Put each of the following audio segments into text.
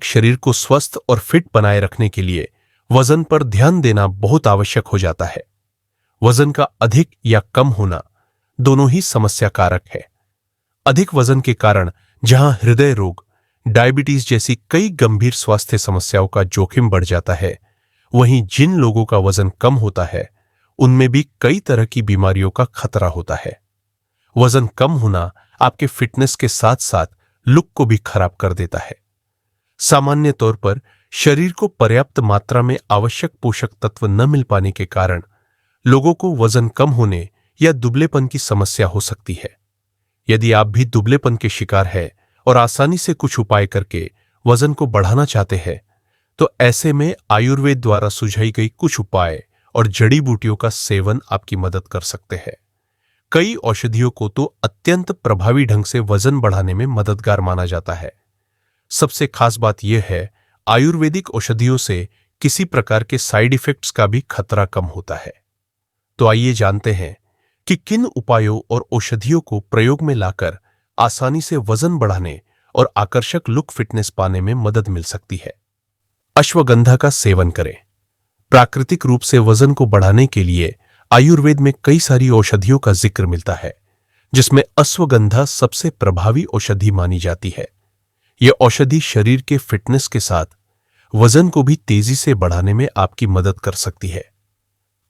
शरीर को स्वस्थ और फिट बनाए रखने के लिए वजन पर ध्यान देना बहुत आवश्यक हो जाता है। वजन का अधिक या कम होना दोनों ही समस्या कारक है। अधिक वजन के कारण जहां हृदय रोग, डायबिटीज जैसी कई गंभीर स्वास्थ्य समस्याओं का जोखिम बढ़ जाता है, वहीं जिन लोगों का वजन कम होता है उनमें भी कई तरह की बीमारियों का खतरा होता है। वजन कम होना आपके फिटनेस के साथ साथ लुक को भी खराब कर देता है। सामान्य तौर पर शरीर को पर्याप्त मात्रा में आवश्यक पोषक तत्व न मिल पाने के कारण लोगों को वजन कम होने या दुबलेपन की समस्या हो सकती है। यदि आप भी दुबलेपन के शिकार हैं और आसानी से कुछ उपाय करके वजन को बढ़ाना चाहते हैं, तो ऐसे में आयुर्वेद द्वारा सुझाई गई कुछ उपाय और जड़ी बूटियों का सेवन आपकी मदद कर सकते हैं। कई औषधियों को तो अत्यंत प्रभावी ढंग से वजन बढ़ाने में मददगार माना जाता है। सबसे खास बात यह है, आयुर्वेदिक औषधियों से किसी प्रकार के साइड इफेक्ट्स का भी खतरा कम होता है। तो आइए जानते हैं कि किन उपायों और औषधियों को प्रयोग में लाकर आसानी से वजन बढ़ाने और आकर्षक लुक फिटनेस पाने में मदद मिल सकती है। अश्वगंधा का सेवन करें। प्राकृतिक रूप से वजन को बढ़ाने के लिए आयुर्वेद में कई सारी औषधियों का जिक्र मिलता है, जिसमें अश्वगंधा सबसे प्रभावी औषधि मानी जाती है। यह औषधि शरीर के फिटनेस के साथ वजन को भी तेजी से बढ़ाने में आपकी मदद कर सकती है।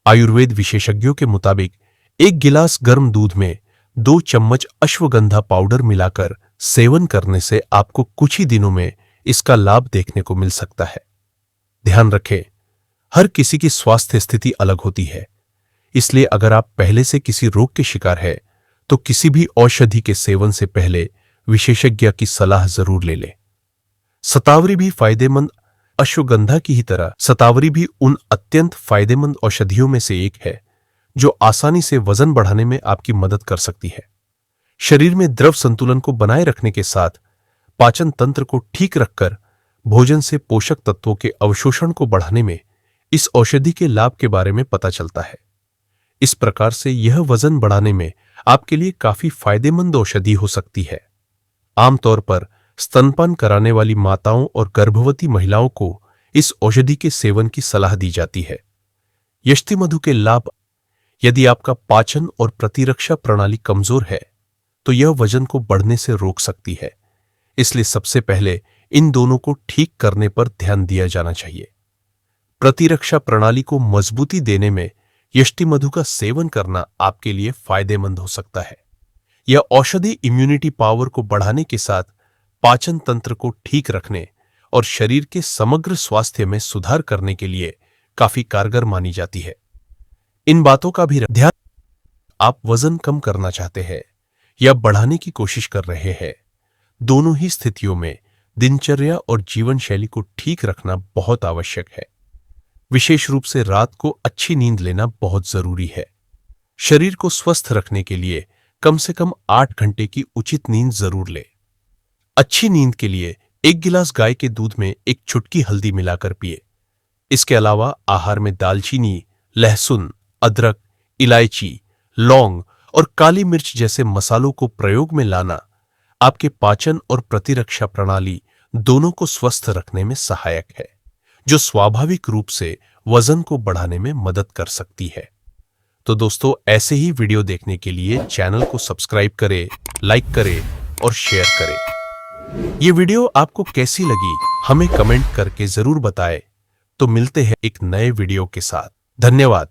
आयुर्वेद विशेषज्ञों के मुताबिक 1 गिलास गर्म दूध में 2 चम्मच अश्वगंधा पाउडर मिलाकर सेवन करने से आपको कुछ ही दिनों में इसका लाभ देखने को मिल सकता है। ध्यान रखें, हर किसी की स्वास्थ्य स्थिति अलग होती है, इसलिए अगर आप पहले से किसी रोग के शिकार हैं, तो किसी भी औषधि के सेवन से पहले विशेषज्ञ की सलाह जरूर ले लें। शतावरी भी फायदेमंद अश्वगंधा की ही तरह शतावरी भी उन अत्यंत फायदेमंद औषधियों में से एक है जो आसानी से वजन बढ़ाने में आपकी मदद कर सकती है। शरीर में द्रव संतुलन को बनाए रखने के साथ पाचन तंत्र को ठीक रखकर भोजन से पोषक तत्वों के अवशोषण को बढ़ाने में इस औषधि के लाभ के बारे में पता चलता है। इस प्रकार से यह वजन बढ़ाने में आपके लिए काफी फायदेमंद औषधि हो सकती है। आमतौर पर स्तनपान कराने वाली माताओं और गर्भवती महिलाओं को इस औषधि के सेवन की सलाह दी जाती है। यष्टिमधु के लाभ। यदि आपका पाचन और प्रतिरक्षा प्रणाली कमजोर है, तो यह वजन को बढ़ने से रोक सकती है। इसलिए सबसे पहले इन दोनों को ठीक करने पर ध्यान दिया जाना चाहिए। प्रतिरक्षा प्रणाली को मजबूती देने में यष्टिमधु का सेवन करना आपके लिए फायदेमंद हो सकता है। यह औषधि इम्यूनिटी पावर को बढ़ाने के साथ पाचन तंत्र को ठीक रखने और शरीर के समग्र स्वास्थ्य में सुधार करने के लिए काफी कारगर मानी जाती है। इन बातों का भी ध्यान, आप वजन कम करना चाहते हैं या बढ़ाने की कोशिश कर रहे हैं, दोनों ही स्थितियों में दिनचर्या और जीवन शैली को ठीक रखना बहुत आवश्यक है। विशेष रूप से रात को अच्छी नींद लेना बहुत जरूरी है। शरीर को स्वस्थ रखने के लिए कम से कम 8 घंटे की उचित नींद जरूर लें। अच्छी नींद के लिए 1 गिलास गाय के दूध में 1 चुटकी हल्दी मिलाकर पिए। इसके अलावा आहार में दालचीनी, लहसुन, अदरक, इलायची, लौंग और काली मिर्च जैसे मसालों को प्रयोग में लाना आपके पाचन और प्रतिरक्षा प्रणाली दोनों को स्वस्थ रखने में सहायक है, जो स्वाभाविक रूप से वजन को बढ़ाने में मदद कर सकती है। तो दोस्तों, ऐसे ही वीडियो देखने के लिए चैनल को सब्सक्राइब करें, लाइक करें और शेयर करें। ये वीडियो आपको कैसी लगी हमें कमेंट करके जरूर बताएं। तो मिलते हैं एक नए वीडियो के साथ। धन्यवाद।